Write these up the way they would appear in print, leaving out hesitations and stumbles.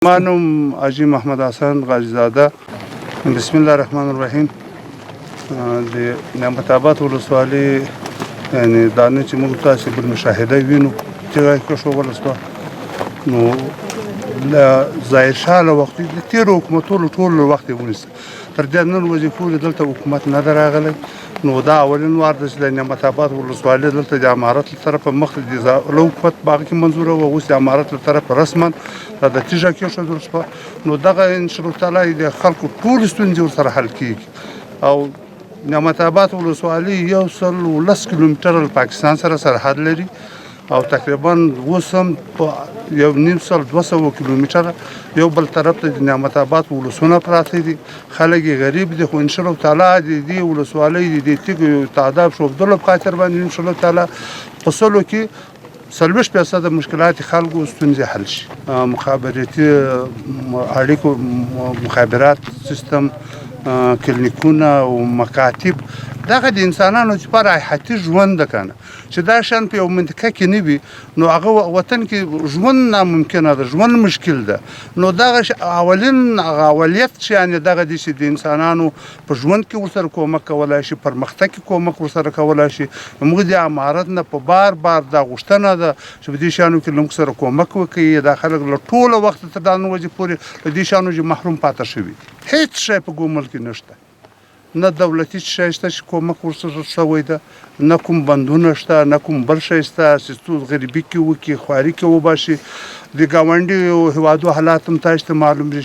مانم حاجي محمد حسن غازیزاده. بسم الله الرحمن الرحیم. د نعمت آباد ولسوالۍ یعنی دانه چې موږ تاسو بل مشاهده وینو چې کې شو ولسوال نو لا ظاهر شاه له وخت د تیر حکومتونو ټول وخت ونیسه تر دې نن وظیفو دلته حکومت نه دراغله نو دا اولین وار د نعمت آباد ولسوالۍ دلته د امارت له طرفه مخ د حکومت باغ کې منظوره و اوس د امارت له طرفه رسما دا تیجا کې شو درسپا نو دغه ان شاء الله تعالی د خلکو ټول ستونزې سره حل کیږي او نعمت آباد ولسوالۍ 110 کیلومتره پاکستان سره سرحد لري او تقریبا وسم په یو نیم سل 200 کیلومتره یو بل طرف ته د نعمت آباد ولسونه پراته دي خلک غریب دي خو ان شاء الله تعالی د ولسوالۍ د تیګو تعداد شو د خاطر باندې ان شاء الله تعالی په سلو کې سلوش پیسې د مشکلات خلکو ستونزې حل شي مخابراتي اړیکو مخابرات سیستم کلینیکونه او مکاتب دغه د انسانانو لپاره حیاتي ژوند کنه چې دا شان په یو منطقه کې نه وي نو هغه وطن کې ژوند ناممکن ده ژوند مشکل ده نو دغه اولین اولویت چې یعنی دغه د انسانانو په ژوند کې ورسره کومک کولای شي پرمختګ کې کومک ورسره کولای شي موږ د امارت نه په بار دا غوښتنه ده چې په دې شانو کې موږ سره کومک وکړي دا خلک له ټوله وخت تر دا نو وځي پورې د دې شانو محروم پاتې شوي هیڅ شی په ګومل کې نشته نه دولتي شی شته چې کومک ورسره شوی ده نه کوم بندونه شته نه کوم بل شی شته چې غریبي کې وکړي خواري کې وباشي د ګاونډي هیوادو حالات هم تاسو ته معلوم دي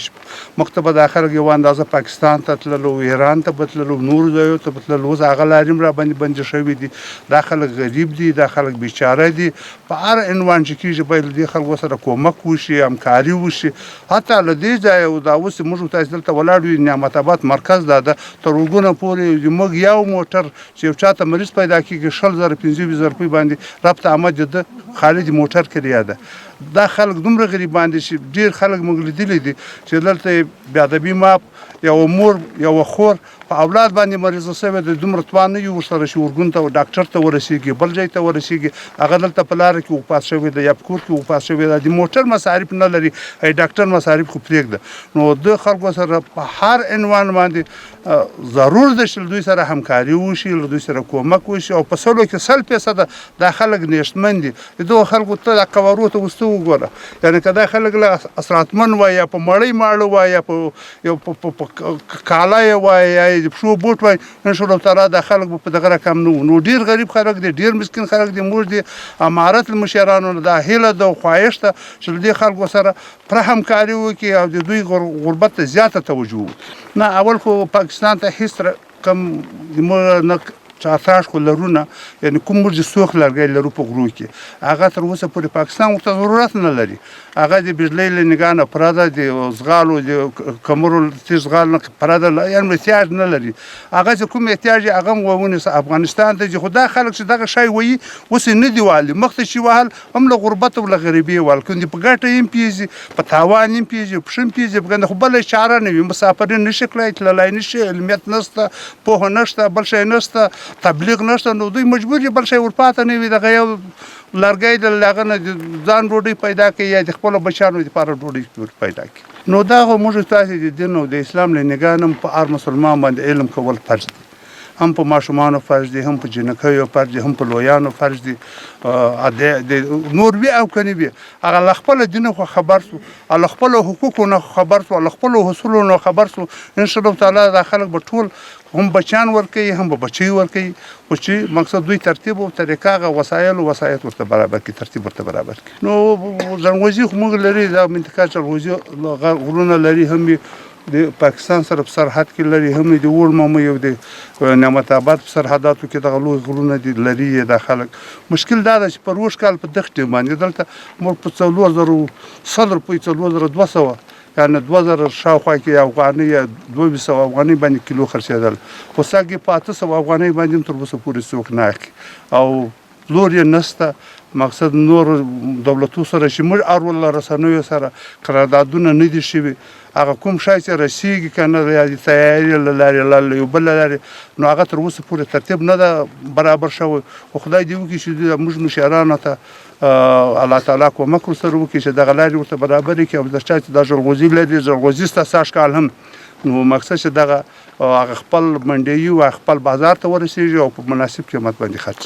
مکتب د اخر یو اندازه پاکستان ته تللو ایران ته تللو نور ځایو ته تللو اوس هغه لاریم را باندې بند شوی دي داخله غریب دي داخله بیچاره دي په هر عنوان چې کیږي باید د خلکو سره کومک وشي همکاري وشي حتی له دې ځای او دا اوس موږ تاسو دلته ولاړو نعمت آباد مرکز ده تر وګونه پورې موږ یو موټر چې یو چاته مریض پیدا کیږي 100,000 روپۍ باندې رابطه آمد د خالد موټر کړی ده دا خلک دومره غریبان دي چې ډیر خلک موږ لیدلي دي چې دلته بیا د بیمه یو مور یو خور په اولاد باندې مریض شوی د دومره توان نه یو سره شي ورګون ته ډاکټر ته ورسیږي بل ځای ته ورسیږي هغه دلته په لار کې وپاس شوی د یابکور کې وپاس شوی د موټر مصارف نه لري ای ډاکټر مصارف خو پرېږده نو د خلکو سره په هر عنوان باندې ضرور د شل دوی سره همکاري وشي دوی سره کومک وشي او په سلو کې 100% د خلک نشمن دي دوه خلکو ته قوارو ته وستو وګوره یعنی کدا خلک له اسراتمن وای یا په مړی ماړو وای یا په یو کالا وای شو بوت وای ان شاء الله تعالی د خلک په دغه رقم نو ډیر غریب خلک دي ډیر مسکین خلک دي موږ دي امارت المشیرانو د هیله د خواهش ته چې د خلکو سره پر همکاري وکړي او د دوی غربت ته زیاته توجه نه اول خو پاکستان ته هیڅ کم نه چارتاش خو لرونه یعنی کوم مرجع سوخ لرګي لرو په غرو کې هغه تر اوسه پورې پاکستان ورته ضرورت نه لري هغه د بجلی له نگانه پراده د زغالو د کمرو تیزغال نه پراده یعنی احتیاج نه لري هغه چې کوم احتیاج هغه وونه افغانستان ته خو دا خلک چې دغه شای وي اوس نه دی والي مخته شي وهل هم له غربت او له غریبي وال کوم په ګټه هم پیږي په تاوان هم پیږي په شم پیږي په خو بل چاره نه وي مسافرین نشي کولای تللای نشي علمیت نشته په نشته بل شي نشته تبلیغ نشته نو دوی مجبور دي بل شي ورپاته نه وي دغه یو لرګي د لغنه ځان ډوډۍ پیدا کوي یا د خپل بچانو لپاره ډوډۍ پیدا کوي نو دا موږ تاسو د دین او د اسلام له نگاهنم په هر مسلمان باندې علم کول فرض دي هم په ماشومانو فرض دي هم په جنکیو فرض دي هم په لویانو فرض دي د نور وی او کني وی هغه خپل دین خو خبر سو ال خپل حقوقو خبر سو ال خپل حصولو خبر سو ان شاء الله تعالی دا خلک به ټول هم بچان ورکي هم بچي ورکي او چې مقصد دوی ترتیب او طریقه وسایل او وسایت ورته برابر کی ترتیب ورته برابر کی نو ځنګوزي خو موږ لري دا منطقه چې غرونه لري هم د پاکستان سره په سرحد کې لري هم د ورمو یو د نعمت آباد په سرحداتو کې د غلو غرونه دي لري د خلک مشکل دا چې په روش کال په دغه باندې دلته مور په 4000 په 4200 یعنی 2000 شاوخوا کې افغاني 200 افغاني باندې کیلو خرڅېدل خو ساګي په 800 افغاني باندې تر اوسه پورې څوک نه اخلي او لور یې نسته مقصد نور دولتو سره چې موږ اړول رسنیو سره قراردادونه نه دي شوي هغه کوم شی چې رسیږي که نه یا د تیاري له لارې له یو بل له لارې نو هغه تر اوسه پورې ترتیب نه ده برابر شوی خو خدای دې وکړي چې موږ مشرانو ته الله تعالی کومک ورسره وکړي چې دغه لارې ورته برابرې کړي او د چا چې دا جلغوزي لري جلغوزي سته سږ کال هم نو مقصد چې دغه هغه خپل منډیي او خپل بازار ته ورسیږي او په مناسب قیمت باندې خرڅ